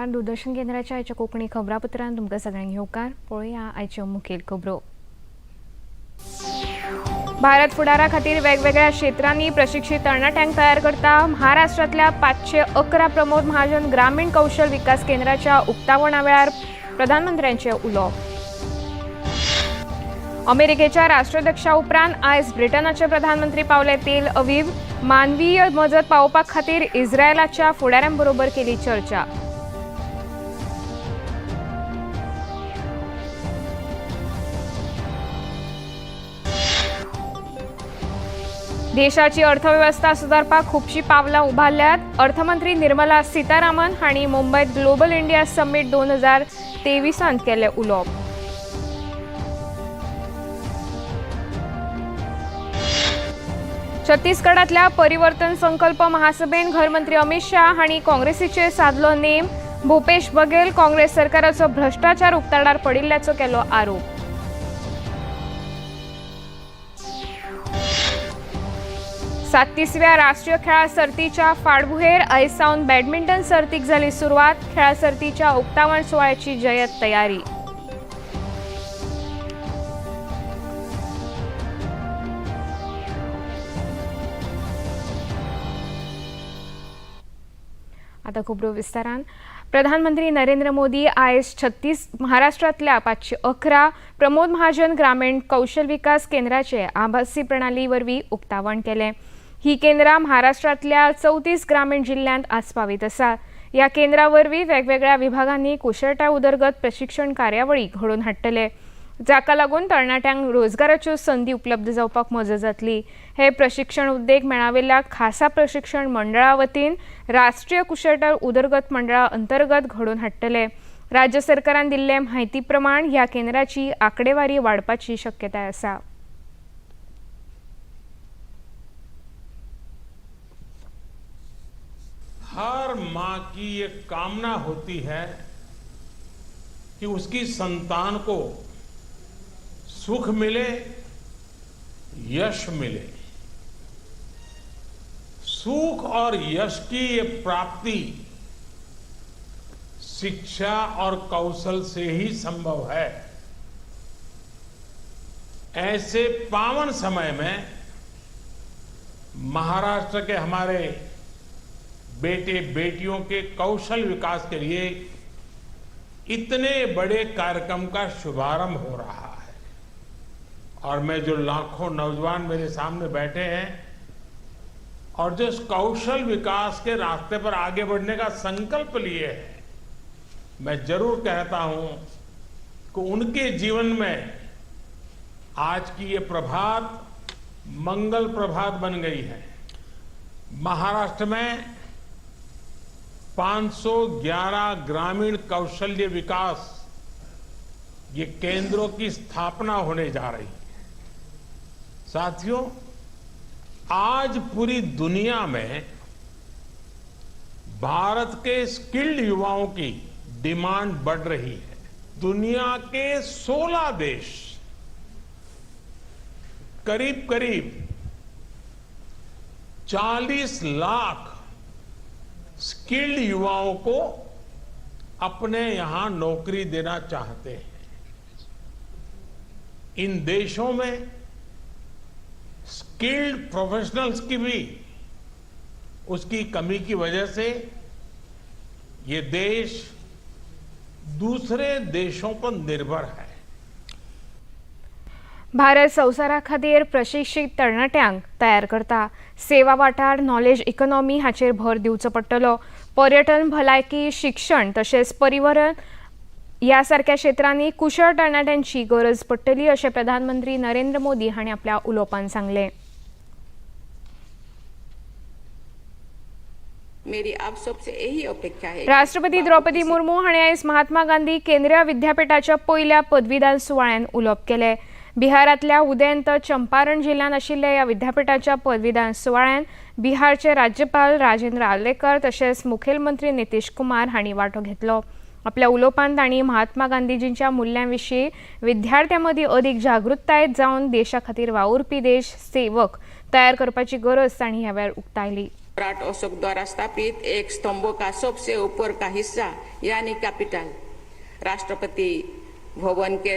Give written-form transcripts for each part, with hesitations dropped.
नमस्कार। दूरदर्शन केंद्राच्या आयच्या कोंकणी खबरापत्रांत तुमकां सगळ्यांक येवकार। पळोवया आयच्यो मुखेल खबरो। भारत फुडारा खातीर वेगवेगळ्या क्षेत्रांनी प्रशिक्षित तरणाट्यांक तयार करता। महाराष्ट्रांतल्या 511 प्रमोद महाजन ग्रामीण कौशल विकास केंद्राच्या उक्तावणा वेळार प्रधानमंत्र्यांचे उलोवप। अमेरिकेच्या राष्ट्राध्यक्षा उपरांत आयज ब्रिटनाचे प्रधानमंत्री पावले तेल अवीव। मानवीय मजत पावोवपा खातीर इस्रायलाच्या फुडाऱ्यांबरोबर केली चर्चा। देशाची अर्थव्यवस्था सुदारपाक खूबशीं पावलां उबारल्यात। अर्थमंत्री निर्मला सीतारामन हांणी मुंबईत ग्लोबल इंडिया समिट 2023 केले उलोवप। छत्तीसगडातल्या परिवर्तन संकल्प महासभेन घरमंत्री अमित शाह हांणी काँग्रेसीचेर साधलो नेम। भूपेश बघेल काँग्रेस सरकाराचो भ्रष्टाचार उक्ताडार पडिल्ल्याचो केलो आरोप। 37व्या राष्ट्रीय खेळा सर्तीच्या फाटभुंयेर आयज सावन बॅडमिंटन सर्तीक जाली सुरवात। खेळा सर्तीच्या उक्तावण सुवाळ्याची जयत तयारी। आता खबरो विस्तारान। प्रधानमंत्री नरेंद्र मोदी आयज महाराष्ट्रातल्या 511 प्रमोद महाजन ग्रामीण कौशल विकास केंद्राचे आभासी प्रणाली वरवीं उक्तावण केले। ही केंद्रां महाराष्ट्रातल्या 34 ग्रामीण जिल्ह्यांत आस्पावीत आसा। ह्या केंद्रा वरवीं वेगवेगळ्या विभागांनी कुशळटाय उदरगत प्रशिक्षण कार्यावळी घडोवन हाडटले, जाका लागून तरणाट्यांक रोजगाराच्यो संधी उपलब्ध जावपाक मजत जातली। हे प्रशिक्षण उद्देग मेळावेल्या खासा प्रशिक्षण मंडळा वतीन राष्ट्रीय कुशळटाय उदरगत मंडळा अंतर्गत घडोवन हाडटले। राज्य सरकारान दिल्ले म्हायती प्रमाण ह्या केंद्राची आंकडेवारी वाडपाची शक्यताय आसा। हर माँ की ये कामना होती है कि उसकी संतान को सुख मिले, यश मिले। सुख और यश की ये प्राप्ति शिक्षा और कौशल से ही संभव है। ऐसे पावन समय में महाराष्ट्र के हमारे बेटे बेटियों के कौशल विकास के लिए इतने बड़े कार्यक्रम का शुभारंभ हो रहा है। और मैं जो लाखों नौजवान मेरे सामने बैठे हैं और जो कौशल विकास के रास्ते पर आगे बढ़ने का संकल्प लिए हैं, मैं जरूर कहता हूं कि उनके जीवन में आज की ये प्रभात मंगल प्रभात बन गई है। महाराष्ट्र में 511 ग्रामीण कौशल्य विकास ये केंद्रों की स्थापना होने जा रही है। साथियों, आज पूरी दुनिया में भारत के स्किल्ड युवाओं की डिमांड बढ़ रही है। दुनिया के 16 देश करीब करीब 40 लाख स्किल्ड युवाओं को अपने यहां नौकरी देना चाहते हैं। इन देशों में स्किल्ड प्रोफेशनल्स की भी उसकी कमी की वजह से ये देश दूसरे देशों पर निर्भर है। भारत संवसारा खातीर प्रशिक्षित तरणाट्यांक तयार करता। सेवा वाठार, नॉलेज इकॉनॉमी हाचेर भर दिवचो पडटलो। पर्यटन, भलायकी, शिक्षण तशेंच परिवहन ह्या सारक्या क्षेत्रांनी कुशळ तरणाट्यांची गरज पडटली अशें प्रधानमंत्री नरेंद्र मोदी हांणी आपल्या उलोवपांत सांगलें। मेरी आप सबसे यही अपेक्षा है। राष्ट्रपती द्रौपदी मुर्मू हांणी आयज महात्मा गांधी केंद्रीय विद्यापीठाच्या पयल्या पदवीदान सुवाळ्यान उलोवप केलें। बिहारातल्या उदयंत चंपारण जिल्ह्यात आशिल्ल्या ह्या विद्यापीठाच्या पदवीदान सुवाळ्यान बिहारचे राज्यपाल राजेंद्र आर्लेकर तशेंच मुखेलमंत्री नितीश कुमार हांणी वांटो घेतलो। आपल्या उलोवपांत तांणी महात्मा गांधीजींच्या मुल्यांविशीं विद्यार्थ्यांमदीं अदीक जागृताय जावन देशा खातीर वावुरपी देश सेवक तयार करपाची गरज तांणी ह्या वेळार उक्तायली। सम्राट अशोक द्वारा स्थापित एक स्तंभों का सबसे ऊपर का हिस्सा यानी कैपिटल राष्ट्रपति भवन के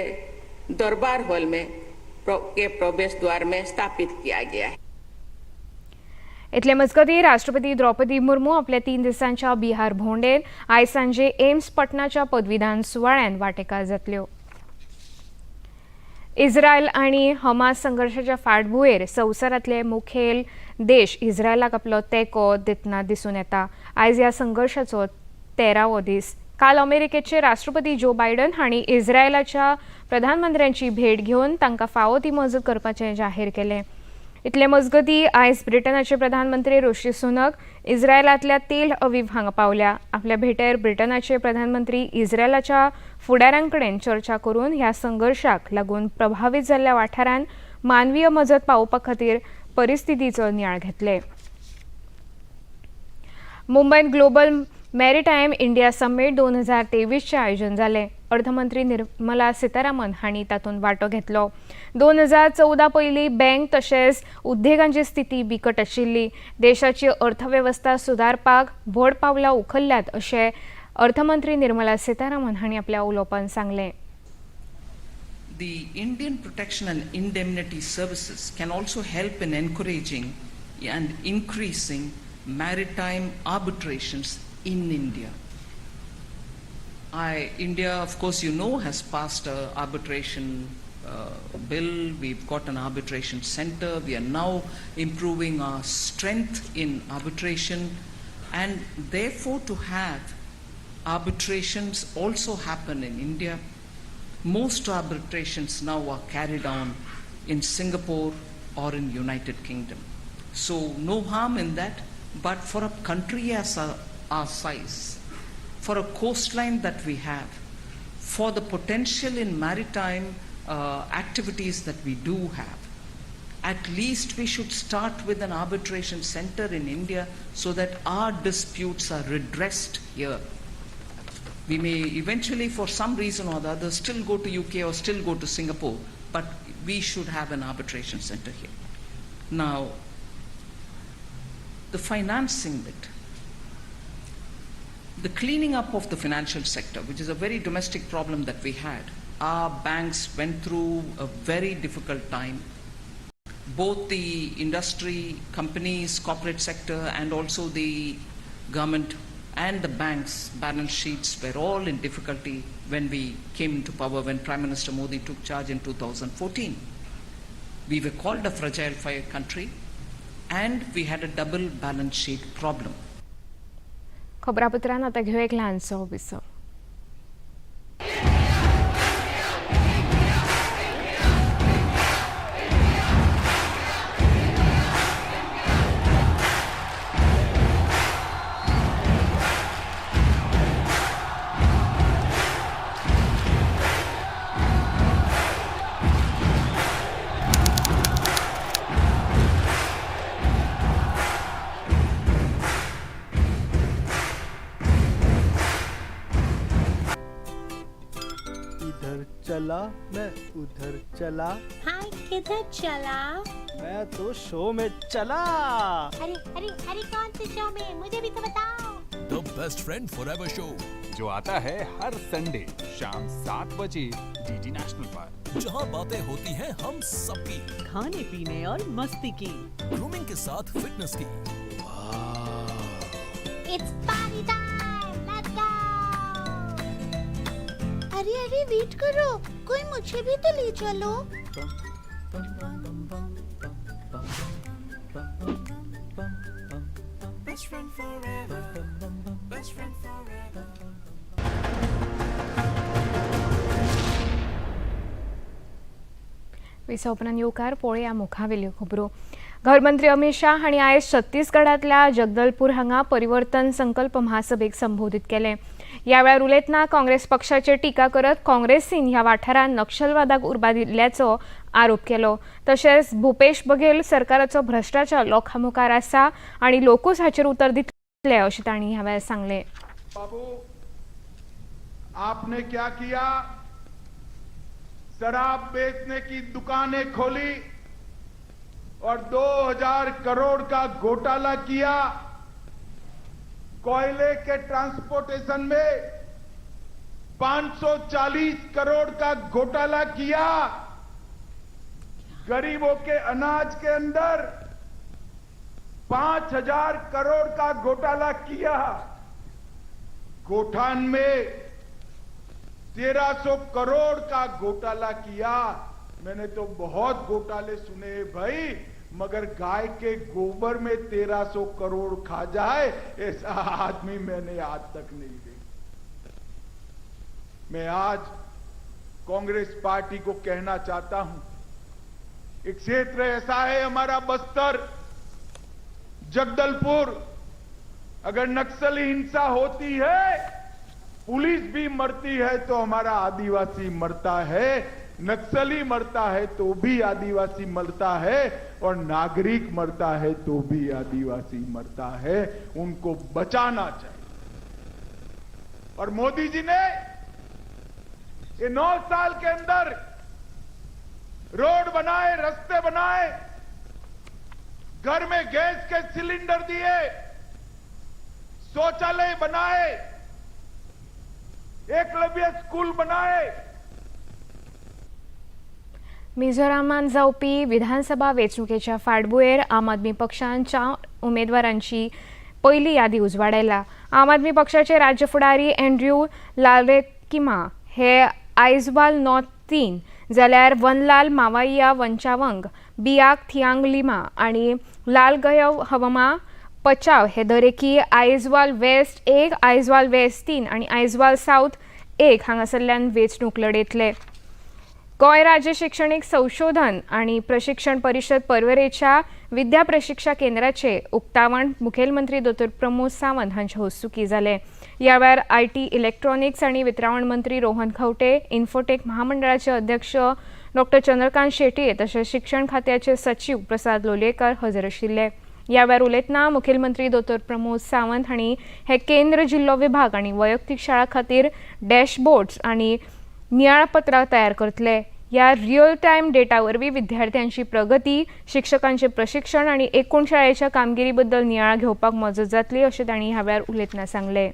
दरबार हॉल में के प्रवेश द्वार में स्थापित किया गया है. इतले मजगती राष्ट्रपती द्रौपदी मुर्मू आपल्या 3 दिसांच्या बिहार भोंवडेन आयज सांजे एम्स पटनाच्या पदवीदान सुवाळ्यान वांटेकार जातल्यो. इस्रायल आणि हमास संघर्षाच्या फाटभुंयेर संवसारांतले मुखेल देश इस्रायलाक आपलो तेंको दितना दिसून येता. आयज ह्या संघर्षाचो 13वो दीस. काल अमेरिकेचे राष्ट्रपती जो बायडन हांणी इस्रायलाच्या प्रधानमंत्र्यांची भेट घेवन तांकां फावो ती मजत करपाचें जाहीर केलें. इतले मजगती आयज ब्रिटनाचे प्रधानमंत्री ऋषी सुनक इस्रायलांतल्या तेल अवीव हांगा पावल्या. आपल्या भेटेर ब्रिटनाचे प्रधानमंत्री इस्रायलाच्या फुडाऱ्यांकडेन चर्चा करून ह्या संघर्षाक लागून प्रभावित जाल्ल्या वाठारांत मानवीय मजत पावोवपा खातीर परिस्थितीचो नियाळ घेतले. मुंबईत ग्लोबल मॅरिटायम इंडिया समिट 2023 आयोजन जालें. अर्थमंत्री निर्मला सीतारामन हांणी तातूंत वांटो घेतलो. 2014 पयलीं बँक तशेंच उद्देगांची स्थिती बिकट आशिल्ली. देशाची अर्थवेवस्था सुदारपाक व्हड पावलां उखल्ल्यात अशें अर्थमंत्री निर्मला सीतारामन हांणी आपल्या उलोवपांत सांगलें. The Indian Protection and Indemnity Services can also help in encouraging and increasing maritime arbitrations in India. India, of course, you know, has passed an arbitration bill. We've got an arbitration center. We are now improving our strength in arbitration, and therefore to have arbitrations also happen in India. Most arbitrations now are carried on in Singapore or in United Kingdom. So no harm in that, but for a country as our size, for a coastline that we have, for the potential in maritime activities that we do have, at least we should start with an arbitration center in India so that our disputes are redressed here. We may eventually, for some reason or the other, still go to UK or still go to Singapore, but we should have an arbitration center here. Now, the financing bit. The cleaning up of the financial sector, which is a very domestic problem that we had. Our banks went through a very difficult time. Both the industry, companies, corporate sector, and also the government and the banks' balance sheets were all in difficulty when we came into power, when Prime Minister Modi took charge in 2014. We were called a fragile country, and we had a double balance sheet problem. खबरापत्रान आता घेऊ एक ल्हानसो विसव. चला मैं उधर चला. हाय किधर चला? मैं तो शो में चला. अरे अरे अरे कौन से शो में? मुझे भी तो बताओ. The best friend forever show जो आता है हर संडे शाम 7 बजे डीडी नेशनल पर, जहां बातें होती हैं हम सबकी, खाने पीने और मस्ती की, ग्रूमिंग के साथ फिटनेस की. It's party time, let's go. अरे अरे वेट करो, कोई मुझे भी तो ले चलो. Best friend forever, best friend forever. Visa उपरांत येवकार पळोवया मुखावेल्यो खबरो. घरमंत्री अमित शाह हांणी आयज छत्तीसगडांतल्या जगदलपूर हांगा परिवर्तन संकल्प महासभेक संबोधीत केलें. ह्या वेळार उलयतना काँग्रेस पक्षाचेर टिका करत काँग्रेसीन ह्या वाठारांत नक्षलवादाक उर्बा दिल्ल्याचो आरोप केलो. तशेंच भुपेश बघेल सरकाराचो भ्रश्टाचार लोकांमुखार आसा आनी लोकूच हाचेर उतर दितले अशें तांणी ह्या वेळार सांगलें. बाबू, आपने क्या किया? शराब बेचने की दुकानें खोली और 2000 करोड़ का घोटाला किया. कोयले के ट्रांसपोर्टेशन में 540 करोड़ का घोटाला किया, गरीबों के अनाज के अंदर 5000 करोड़ का घोटाला किया, गोठान में 1300 करोड़ का घोटाला किया। मैंने तो बहुत घोटाले सुने भाई, मगर गाय के गोबर में 1300 करोड़ खा जाए ऐसा आदमी मैंने आज तक नहीं देखा। मैं आज कांग्रेस पार्टी को कहना चाहता हूं, एक क्षेत्र ऐसा है हमारा बस्तर, जगदलपुर, अगर नक्सली हिंसा होती है, पुलिस भी मरती है तो हमारा आदिवासी मरता है, नक्सली मरता है तो भी आदिवासी मरता है, और नागरिक मरता है तो भी आदिवासी मरता है। उनको बचाना चाहिए। और मोदी जी ने ये 9 साल के अंदर रोड बनाए, रास्ते बनाए, घर में गैस के सिलेंडर दिए, शौचालय बनाए, एकलव्य स्कूल बनाए। मिझोरामात जावपी विधानसभा वेंचणुकेच्या फाटभुंयेर आम आदमी पक्षाच्या उमेदवारांची पयली यादी उजवाडायला। आम आदमी पक्षाचे राज्य फुडारी एंड्र्यू लालरेकिमा हे आयजवाल नॉर्थ 3, जाल्यार वनलाल मावाइया वंचावंग, बियाक थियांग लिमा आणि लालगयव हवमा पचाव हे दरेकी आयजवाल वेस्ट 1, आयजवाल वेस्ट 3 आणि आयजवाल साउथ 1 हांगासरल्यान वेंचणूक लढयतले। गोंय राज्य शैक्षणिक संशोधन आणि प्रशिक्षण परिषद पर्वरेच्या विद्या प्रशिक्षण केंद्राचे उक्तावण मुखेलमंत्री डॉ. प्रमोद सावंत हांच्या हस्तुकी जाले। ह्या वेळार IT, इलेक्ट्रॉनिक्स आणि वितरावण मंत्री रोहन खंवटे, इन्फोटेक महामंडळाचे अध्यक्ष डॉ. चंद्रकांत शेट्ये तशेंच शिक्षण खात्याचे सचिव प्रसाद लोलयेकर हजर आशिल्ले। ह्या वेळार उलयतना मुखेलमंत्री डॉ. प्रमोद सावंत हांणी हे केंद्र जिल्लो विभाग आणि वैयक्तीक शाळा खातीर डॅशबोर्ड्स आणि नियाळपत्रां तयार करतले। ह्या रियल टायम डेटा वरवीं विद्यार्थ्यांची प्रगती, शिक्षकांचे प्रशिक्षण आणि एकूण शाळेच्या कामगिरी बद्दल नियाळ घेवपाक मजत जातली अशें तांणी ह्या वेळार उलयतना सांगले।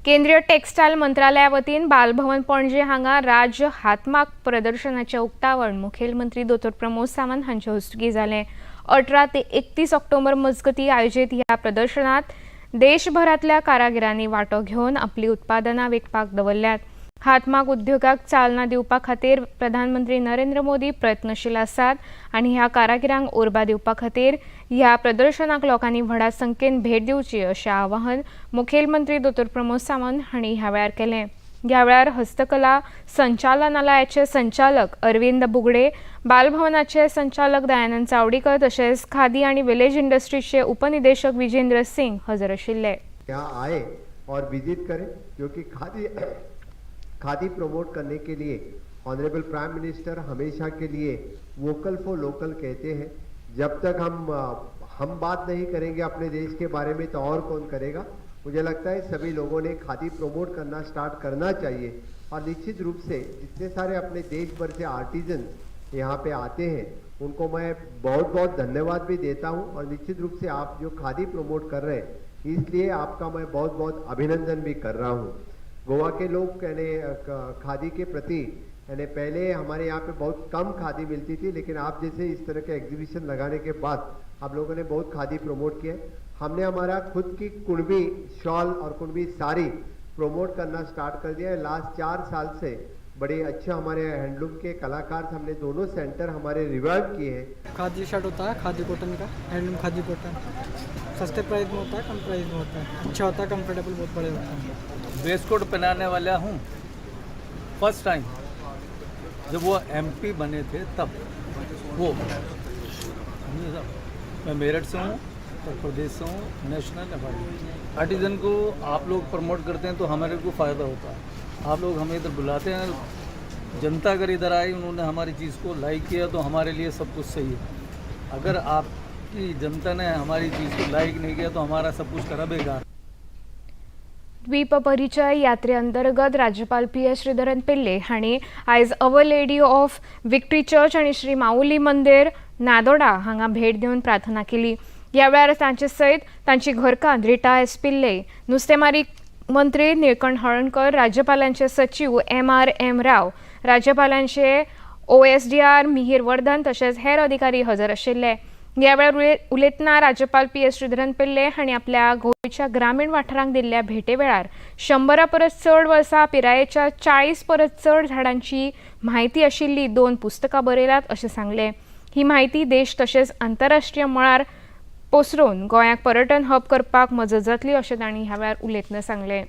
केंद्रीय टेक्स्टायल मंत्रालया वतीन बालभवन पणजे हांगा राज्य हातमाग प्रदर्शनाचे उक्तावण मुखेलमंत्री डॉ. प्रमोद सावंत हांच्या हस्तुकी जालें। 18 ते 31 ऑक्टोबर मजगती आयोजीत ह्या प्रदर्शनात देशभरातल्या कारागिरांनी वांटो घेवन आपली उत्पादनां विकपाक दवरल्यात। हातमाग उद्योगाक चालना दिवपा खातीर प्रधानमंत्री नरेंद्र मोदी प्रयत्नशील आसात आनी ह्या कारागिरांक उर्बा दिवपा खातीर ह्या प्रदर्शनाक लोकांनी व्हडा संख्येन भेट दिवची अशें आवाहन मुखेलमंत्री डॉ. प्रमोद सावंत हांणी ह्या वेळार केलें। ह्या वेळार हस्तकला संचालनालयाचे संचालक अरविंद बुगडे, बालभवनाचे संचालक दयानंद चावडीकर तशेंच खादी आणि विलेज इंडस्ट्रीजचे उपनिदेशक विजेंद्र सिंग हजर आशिल्ले। यहाँ आए और विजिट करें, क्योंकि खादी प्रमोट करने के लिए ऑनरेबल प्राइम मिनिस्टर हमेशा के लिए वोकल फॉर लोकल कहते हैं। जब तक हम बात नहीं करेंगे अपने देश के बारे में तो और कौन करेगा। मुझे लगता है सभी लोगों ने खादी प्रमोट करना स्टार्ट करना चाहिए, और निश्चित रूप से जितने सारे अपने देश भर से आर्टिजन यहाँ पे आते हैं उनको मैं बहुत बहुत धन्यवाद भी देता हूँ, और निश्चित रूप से आप जो खादी प्रमोट कर रहे हैं इसलिए आपका मैं बहुत बहुत अभिनंदन भी कर रहा हूँ। गोवा के लोग खादी के प्रति पहले हमारे यहाँ पे बहुत कम खादी मिलती थी, लेकिन आप जैसे इस तरह के एग्जीबिशन लगाने के बाद आप लोगों ने बहुत खादी प्रमोट किया है। हमने हमारा खुद की कुणबी शॉल और कुणबी साड़ी प्रमोट करना स्टार्ट कर दिया है। लास्ट 4 साल से बड़े अच्छे हमारे हैंडलूम के कलाकार हमने दोनों सेंटर हमारे रिवाइव किए हैं। खादी शर्ट होता है, खादी कॉटन का, हैंडलूम खादी कॉटन, सस्ते प्राइस में होता है, कम प्राइस में होता है, अच्छा होता है, कंफर्टेबल बहुत बड़े होता है। वेस्ट कोट पहनाने वाला हूँ। फर्स्ट टाइम जब वो MP बने थे तब वो मैं मेरठ से हूँ, उत्तर प्रदेश से हूँ, नेशनल अवार्ड। आर्टिजन को आप लोग प्रमोट करते हैं तो हमारे को फ़ायदा होता है। आप लोग हमें इधर बुलाते हैं, जनता अगर इधर आई, उन्होंने हमारी चीज़ को लाइक किया तो हमारे लिए सब कुछ सही है। अगर आपकी जनता ने हमारी चीज़ को लाइक नहीं किया तो हमारा सब कुछ करा बेकार। द्वीप परिचय यात्रे अंतर्गत राज्यपाल PS श्रीधरन पिल्ले हांणी आयज our lady of victory church आणि श्री माऊली मंदिर नादोडा हांगा भेट दिवन प्रार्थना केली। ह्या वेळार तांचे सयत तांची घरकान्न रिटा एस पिल्ले, नुस्तेमारी मंत्री निळकंठ हळर्णकर, राज्यपालांचे सचिव MRM राव, राज्यपालांचे OSDR मिहीर वर्धन तशेंच हेर अधिकारी हजर आशिल्ले. ह्या वेळार उलयतना राज्यपाल PS श्रीधरन पिल्ले हांणी आपल्या गोंयच्या ग्रामीण वाठारांक दिल्ल्या भेटे वेळार 100 परस चड वर्सां पिरायेच्या 40 परस चड झाडांची म्हायती आशिल्ली 2 पुस्तकां बरयल्यात अशें सांगलें. ही म्हायती देश तशेंच आंतरराष्ट्रीय मळार पसरोवन गोंयाक पर्यटन हब करपाक मजत जातली अशें तांणी ह्या वेळार उलयतना सांगलें.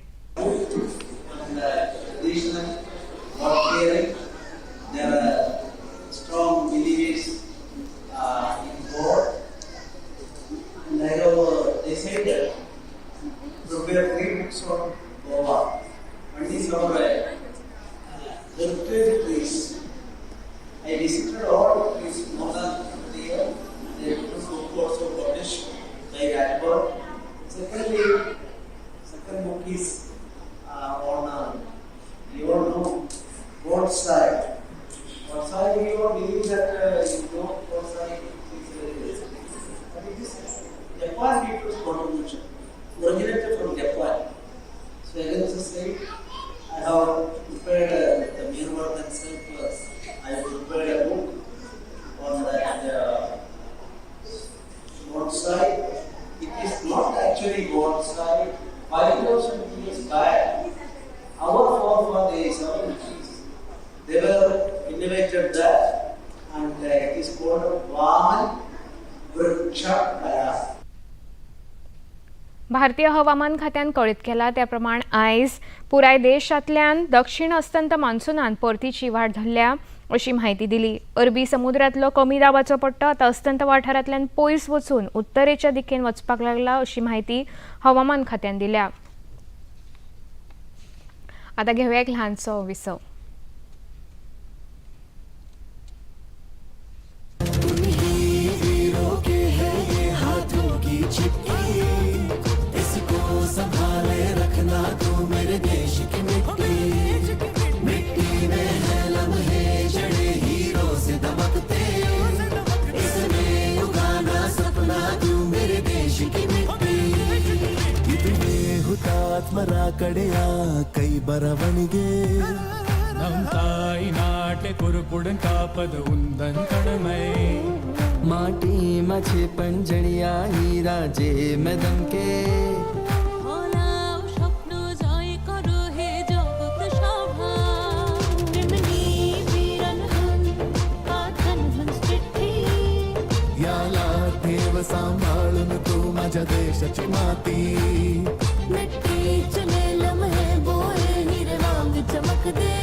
I visited all of these more than 30 years. They book also published by Radford. Second book is on you all know both side. One side we all believe that you know both side is very good. But it is Japan people's contribution, originated from Japan. So against the state, I have prepared the Mirwardhan Plus. I prepared a book on that north side. It is not actually north side. 5,000 years back, our forefathers, our rishis, they were innovated that, and it is called Vaman Vriksha Kala. भारतीय हवामान खात्यान कळीत केला त्या प्रमाण आयज पुराय देशांतल्यान दक्षिण अस्तंत मान्सूनान परतीची वाट धरल्या अशी माहिती दिली. अरबी समुद्रांतलो कमी दाबाचो पट्टो आतां अस्तंत वाठारांतल्यान पयस वचून उत्तरेच्या दिकेन वचपाक लागला अशी माहिती हवामान खात्यान दिल्या. आतां घेवया एक ल्हानसो विसव. ಮರಾಕಡೆಯ ಕೈ ಬರವಣಿಗೆ ನಮ್ ತಾಯಿ ನಾಟೆ ಕುರುಕುಡನ್ ಕಾಪದ ಉಂದನ್ ಕಡಮೈ ಮಾಟಿ ಮಛೆ ಪಂಜಣಿಯ ಹೀರಾ ಜೇ ಮದಂ ಕೆ सांभाळून तू माझ्या देशाची माती चले लम्हे बोये हिरवांग चमकदे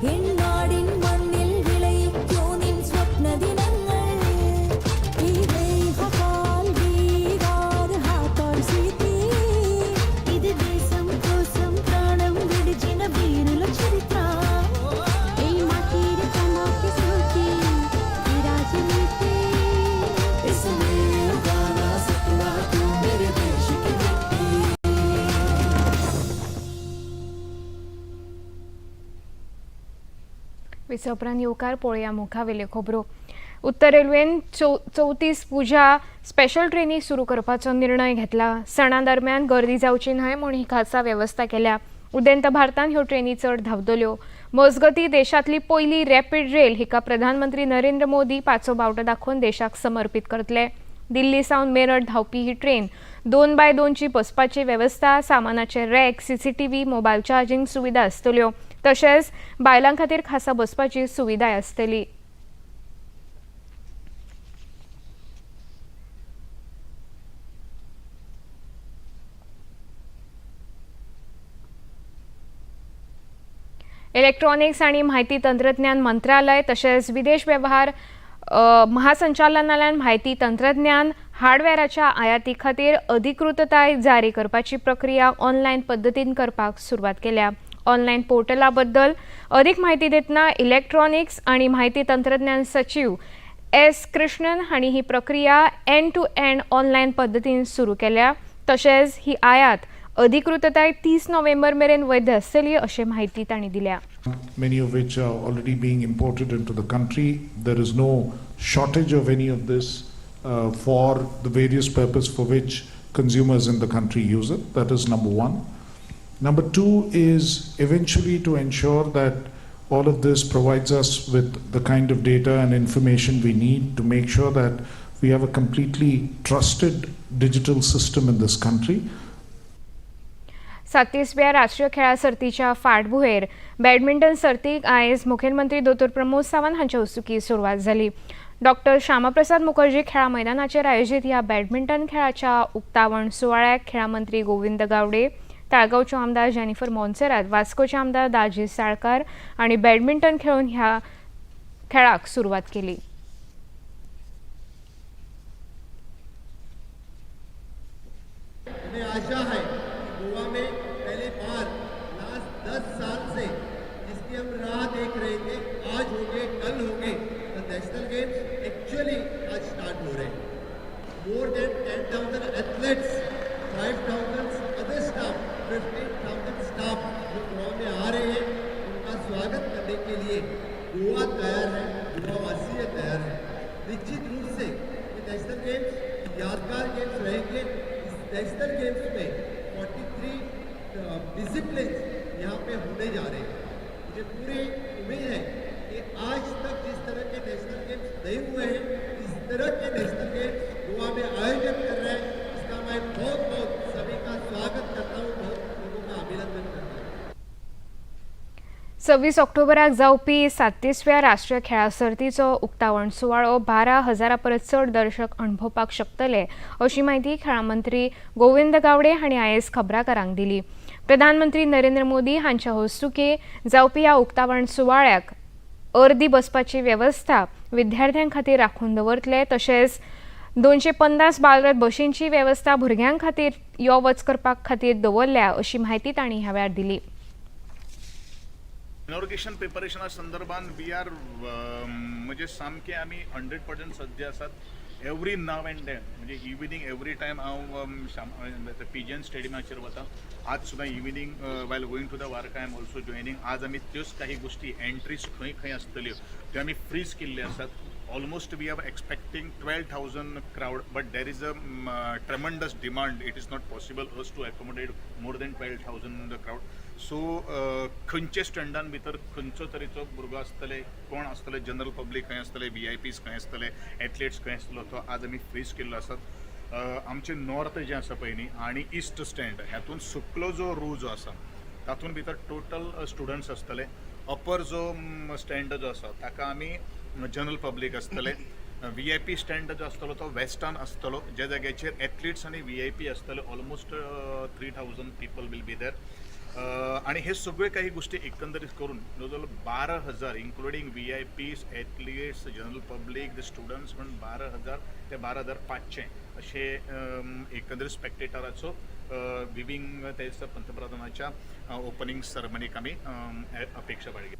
हिंडाडिन मण्णिल विळयिक्कोनिन स्वप्न दिनंगळ ई देहकाल वीगार हातार्सिति इदु देशं कोसं प्राणं विडिचिन वीरुल चरित्र ई मातीर कलाकी स्मृति ई राजनीति इसमें गाना सपना तू मेरे देश की विसपरान येवकार पळोवया मुखावेल्यो खबरो. उत्तर रेल्वेन 34 पुजा स्पेशल ट्रेनी सुरू करपाचो निर्णय घेतला. सणा दरम्यान गर्दी जावची न्हय म्हूण ही खासा वेवस्था केल्या. उदेंत भारतान ह्यो ट्रेनी चड धांवतल्यो. मजगती देशांतली पयली रॅपीड रेल हिका प्रधानमंत्री नरेंद्र मोदी पांचवो बावटो दाखोवन देशाक समर्पीत करतले. दिल्ली सावन मेरठ धांवपी ही ट्रेन 2x2 ची बसपाची वेवस्था, सामानाचे रॅक, CCTV, मोबायल चार्जिंग सुविधा आसतल्यो. तशेंच बायलां खातीर खासा बसपाची सुविधाय आसतली. इलेक्ट्रॉनिक्स आणि माहिती तंत्रज्ञान मंत्रालय तशेंच विदेश वेव्हार महासंचालनालयान माहिती तंत्रज्ञान हार्डवेअराच्या आयाती खातीर अधिकृतताय जारी करपाची प्रक्रिया ऑनलायन पद्दतीन करपाक सुरवात केल्या. ऑनलायन पोर्टला बद्दल अधिक माहिती देतना इलेक्ट्रॉनिक्स आणि माहिती तंत्रज्ञान सचिव S. कृष्णन हांणी ही प्रक्रिया एंड-टू-एंड ऑनलायन पद्दतीन सुरू केल्या. तशेंच ही आयात अधिकृतताय 30 नोव्हेंबर मेरेन वैध आसतली अशी माहिती तांणी दिल्या. Many of which are already being imported into the country. There is no shortage of any of this. for the various purpose for which consumers in the country use it. That is number one. Number two is eventually to ensure that all of this provides us with the kind of data and information we need to make sure that we have a completely trusted digital system in this country. 37व्या राष्ट्रीय खेळा सर्तीच्या फाटभुंयेर badminton सर्तीक आयज मुखेलमंत्री दोतोर प्रमोद सावंत हांचे हस्तुकी सुरवात जाली. डॉक्टर श्यामाप्रसाद मुखर्जी खेळा मैदानाचेर आयोजीत ह्या बॅडमिंटन खेळाच्या उक्तावण सुवाळ्याक खेळा मंत्री गोविंद गावडे, ताळगांवच्यो आमदार जेनिफर मोन्सेरात, वास्कोचे आमदार दाजी साळकार आनी बॅडमिंटन खेळून ह्या खेळाक सुरवात केली. आशा है गोवा में पहली बार लास्ट 10 साल से जिसकी हम राह देख रहे थे, आज होंगे, कल होंगे, तो नेशनल गेम्स एक्चुअली आज स्टार्ट हो रहे हैं. More than 10,000 athletes, 5,000 other staff, 15,000 staff जो गोवा में आ रहे हैं, उनका स्वागत करने के लिए गोवा तैयार है, गोवावासी तैयार है. निश्चित रूप से ये नेशनल गेम्स यादगार गेम्स रहेंगे. नेशनल गेम्स में 43 डिसिप्लिन्स यहाँ पे होने जा रहे हैं. मुझे पूरी उम्मीद है कि आज तक जिस तरह के नेशनल गेम्स नहीं हुए हैं, इस तरह के नेशनल गेम्स गोवा में आयोजित कर रहे हैं. इसका मैं बहुत बहुत सभी का स्वागत करता हूँ, बहुत लोगों का अभिनंदन करता हूँ. 26 ऑक्टोबराक जावपी 37व्या राष्ट्रीय खेळा सर्तीचो उक्तावण सुवाळो 12,000 परस चड दर्शक अणभवपाक शकतले अशी माहिती खेळा मंत्री गोविंद गावडे हांणी आयज खबराकारांक दिली. प्रधानमंत्री नरेंद्र मोदी हांच्या हस्तुकी जावपी ह्या उक्तावण सुवाळ्याक अर्दी बसपाची वेवस्था विद्यार्थ्यां खातीर राखून दवरतले. तशेंच 250 बालरथ बशींची वेवस्था भुरग्यां खातीर यो वच करपा खातीर दवरल्या अशी माहिती तांणी ह्या वेळार दिली. इनॉर्गेशन प्रिपरेशना संदर्भात वी आर म्हणजे सामके आमी 100% सज्ज आसात. एवरी नाव एंड देन म्हणजे इव्हिनिंग एवरी टायम हांव पिजन स्टेडियमाचेर वता. आज सुद्दां evening while going to the वार्का आय एम ऑल्सो जॉयनिंग. आज आमी त्योच काही गोष्टी एंट्रीज खंय खंय आसतल्यो त्यो आमी फ्रीज केल्ले आसात. Almost we are expecting 12,000 crowd, but there is a tremendous demand. It is not possible us to accommodate more than 12,000 crowd. So खंयचे स्टँडान भितर खंयचो तरेचो भुरगो आसतले, कोण आसतले, जनरल पब्लीक खंय आसतले, VIPs खंय आसतले, एथलीट्स खंय आसतलो, तो आज आमी फ्रीज केल्लो आसात. आमचे नॉर्थ जे आसा पळय न्ही आनी ईस्ट स्टँड हातून सकलो जो रो जो आसा तातूंत भितर टोटल स्टुडंट्स आसतले. अपर जो स्टँड जो आसा ताका आमी जनरल पब्लीक आसतले. VIP स्टँड जो आसतलो तो वेस्टान आसतलो, ज्या जाग्याचेर एथलीट्स आनी VIP आसतले. Almost 3,000 people will be there. आणि हे सगळे काही गोष्टी एकंदरीत करून जवळजवळ 12,000 including VIPs, athletes, general public, the students म्हणून 12,000 ते 12,500 असे एकंदरीत स्पेक्टेटराचो विविंग त्याचं पंतप्रधानाच्या ओपनिंग सेरेमनीक आमी अपेक्षा बाळगली.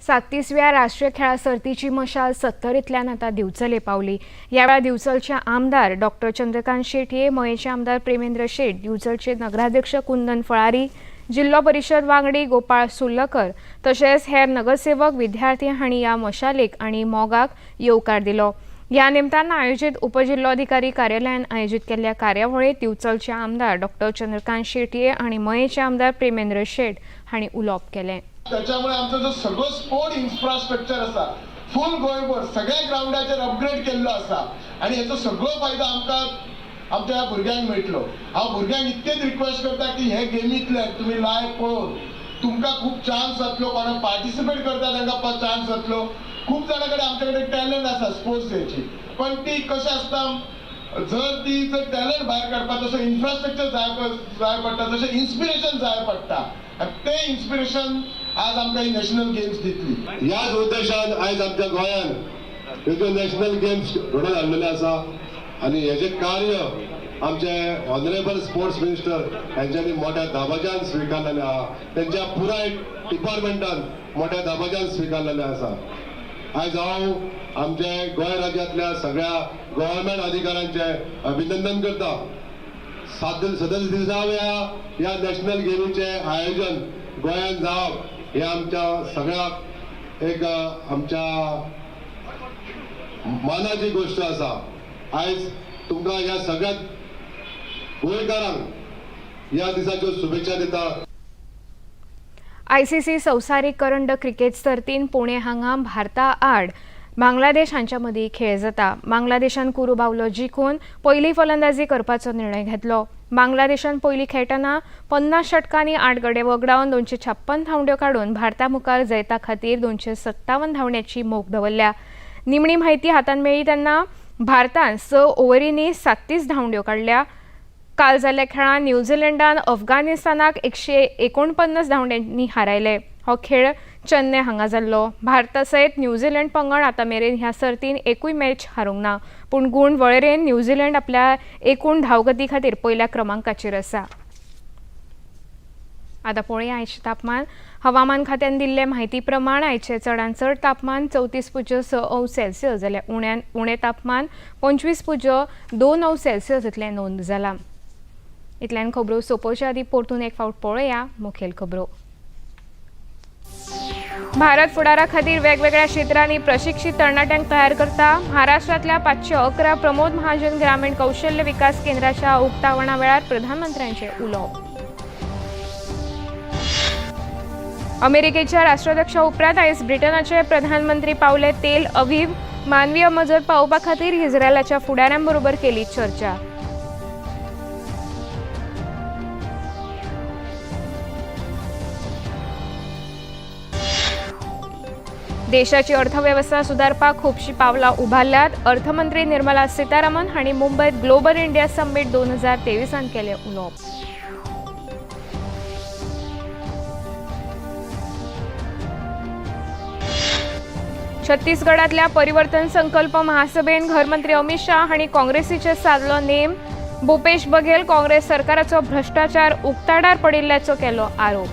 37व्या राष्ट्रीय खेळा सर्तीची मशाल सत्तरींतल्यान आता दिवचले पावली. यावेळा दिवचलचे आमदार डॉक्टर चंद्रकांत शेटये, मयेचे आमदार प्रेमेंद्र शेट, दिवचलचे नगराध्यक्ष कुंदन फळारी, जिल्हा परिषद वांगडी गोपाळ सुर्लकर तशेंच हेर नगरसेवक, विद्यार्थी हांणी ह्या मशालेक आनी मोगाक येवकार दिलो. ह्या निमतान आयोजित उपजिल्लोधिकारी कार्यालयान आयोजित केल्ल्या कार्यावळीत दिवचलचे आमदार डॉक्टर चंद्रकांत शेटये आनी मयेचे आमदार प्रेमेंद्र शेट हांणी उलोवप केलें. त्याच्यामुळे आमचं जो सगळं स्पोर्ट इन्फ्रास्ट्रक्चर असा फुल गोंयभर सगळ्या ग्राउंडाचेर अपग्रेड केल्लो आसा आणि हेचो सगळो फायदो आमकां आमच्या भुरग्यांक मेळटलो. हांव भुरग्यांक इतकेच रिक्वेस्ट करता की हे गेमींतले तुमी लायव्ह पळोवन तुमकां खूब चान्स जातलो. कोणाक पार्टिसिपेट करता तांकां चान्स जातलो. खूब जाणां कडेन आमचे कडेन टॅलंट आसा स्पोर्ट्स हेची, पण ती कशें आसता जर टॅलंट भायर काडपाक तसो इन्फ्रास्ट्रक्चर जाय पडटा, तशें इन्स्पिरेशन जाय पडटा. ते इन्स्पिरेशन आज आमकां ही नॅशनल गेम्स दितली. ह्याच उद्देशान आयज आमच्या गोंयांत नॅशनल गेम्स घडोवन हाडलेले आसा आनी हेजे कार्य आमचे ऑनरेबल स्पोर्ट्स मिनिस्टर हांच्यांनी मोठ्या दाबाज्यान स्विकारलेले आहा. तेंच्या पुराय डिपार्टमेंटान मोठ्या दाबाज्यान स्विकारलेले आसा. आयज हांव आमचे गोंय राज्यांतल्या सगळ्या गव्हर्नमेंट अधिकाऱ्यांचे अभिनंदन करता. सदस्य दिसाव्या ह्या नॅशनल गेमीचे आयोजन गोंयांत जावप हे आमच्या सगळ्याक एक आमच्या मानाची गोष्ट आसा आयज तुमकां ह्या सगळ्या गोंयकारांक ह्या दिसाच्यो शुभेच्छा दिता. ICC संवसारीक करंड क्रिकेट सर्तीन पुणे हांगा भारता आड बांगलादेश हांच्या मदीं खेळ जाता. बांगलादेशान कुरू बावलो जिखून पयली फलंदाजी करपाचो निर्णय घेतलो. बांगलादेशान पयली खेळटना 50 षटकांनी 8 गडे वगडावन 256 धांवड्यो काडून भारता मुखार जैता खातीर 257 धांवड्यांची मोख दवरल्या. निमणी म्हायती हातान मेळ्ळी तेन्ना भारतान 6 ओव्हरींनी 37 धांवड्यो काडल्या. काल जाल्ल्या खेळांत न्यूझीलंडान अफगाणिस्तानाक 149 धांवड्यांनी हारयले. हो खेळ चेन्नय हांगा जाल्लो. भारता सयत न्यूझीलंड पंगड आतां मेरेन ह्या सर्तीन एकूय मॅच हारूंक ना, पूण गूण वळेरेन न्यूझीलंड आपल्या एकूण धांवगती खातीर पयल्या क्रमांकाचेर आसा. आतां पळोवया आयचें तापमान. हवामान खात्यान दिल्ले म्हायती प्रमाण आयचे चडांत चड तापमान 34.6 अंश सेल्सियस जाल्यार उण्यांत उणें तापमान 25.2 अंश सेल्सियस इतलें नोंद जालां. इतल्यान खबरो सोंपोवचे आदीं परतून एक फावट पळोवया मुखेल खबरो. भारत फुडारा खातीर वेगवेगळ्या क्षेत्रांनी प्रशिक्षीत तरणाट्यांक तयार करता. महाराष्ट्रातल्या 511 प्रमोद महाजन ग्रामीण कौशल्य विकास केंद्राच्या उक्तावणा वेळार प्रधानमंत्र्यांचे उलोवप. अमेरिकेच्या राष्ट्राध्यक्षा उपरांत आयज ब्रिटनाचे प्रधानमंत्री पावले तेल अवीव. मानवीय मजत पावोवपा खातीर इस्रायलाच्या फुडाऱ्यां बरोबर केली चर्चा. देशाची अर्थव्यवस्था सुदारपाक खुबशीं पावलां उबारल्यात. अर्थमंत्री निर्मला सीतारामन हांणी मुंबयत ग्लोबल इंडिया समिट 2023 केलें उलोवप. छत्तीसगडातल्या परिवर्तन संकल्प महासभेन घरमंत्री अमित शाह हांणी काँग्रेसीचे सादलो नेम. भूपेश बघेल काँग्रेस सरकाराचो भ्रष्टाचार उक्ताडार पडिल्ल्याचो केलो आरोप.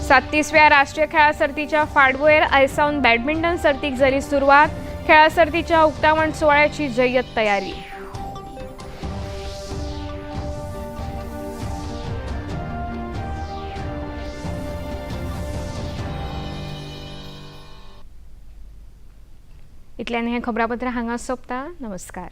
सातविसव्या राष्ट्रीय खेळा सर्तीच्या फाटभुंयेर आयज सावन बॅडमिंटन सर्तीक जाली सुरवात. खेळा सर्तीच्या उक्तावण सुवाळ्याची जय्यत तयारी. इतल्यान हें खबरापत्र हांगा सोंपता. नमस्कार.